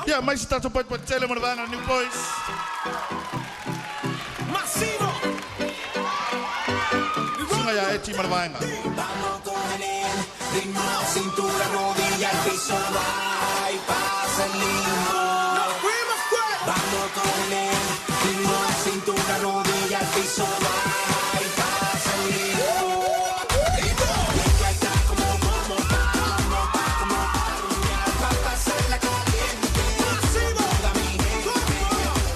Ja, maar je staat op het tellen, maar bijna New Boys. Masivo. Singa ya, Echi Marvanga. Vamos con el ritmo, cintura, rodilla, el piso, va y pasa el ritmo. Nos fuimos, pues. Vamos con el ritmo, cintura, rodilla, el piso, va y pasa el ritmo. Ella está como pa, pa pasarla caliente. Toda mi gente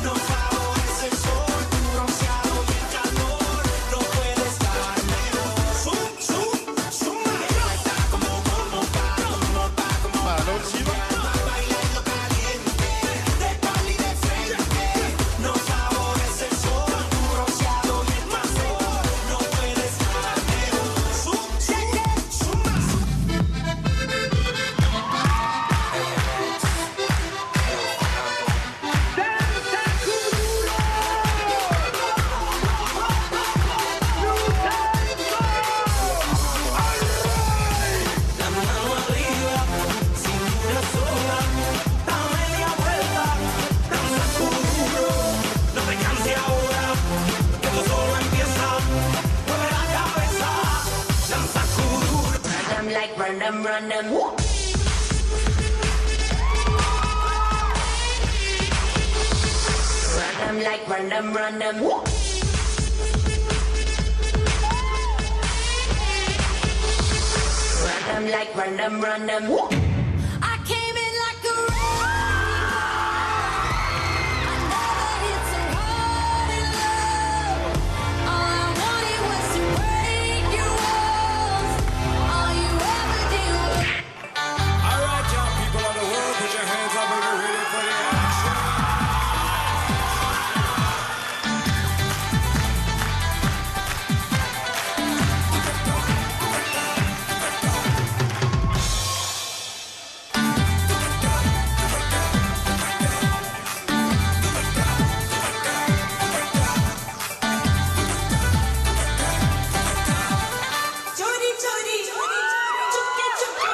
nos favorece el sol, tu bronceado y el calor. No puede estar mejor. Ella está como pa, Malo, Shiva. bailando caliente, de espalda y de frente. Nos favorece el sol, tu bronceado y el calor. No puede estar mejor. La mano arriba, cintura sola, da media vuelta, danza duro, no te canses ahora, que esto solo empieza, mueve la cabeza, danza duro. Run them like run them, run them. Run them like run them, run them. Run them like run them, run them. I came in like a I never hit so hard in love. All I wanted was to break your walls. All you ever did was All right, y'all people of the world, put your hands up and get ready for the action. chori chori, chuki chuki.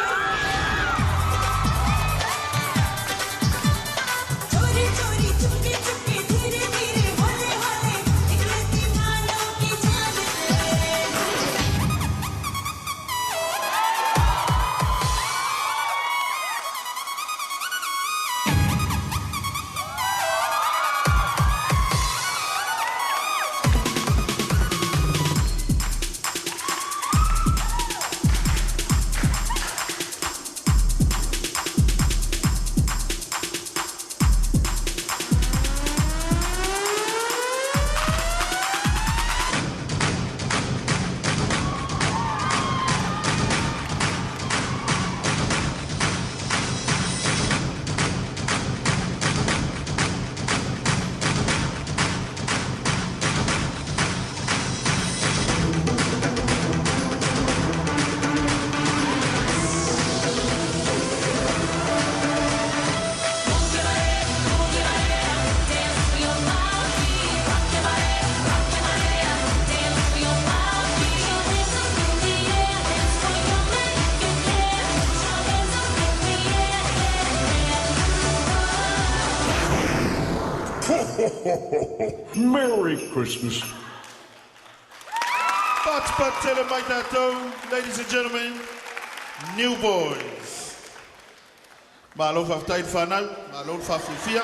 Chori chori, chuki chuki, धीरे धीरे, हौले हौले, निकले दीवानों की जान से। Merry Christmas. But tell them like that though, ladies and gentlemen, New Boys. Maar loop van tijd van nou, maar loop van 4.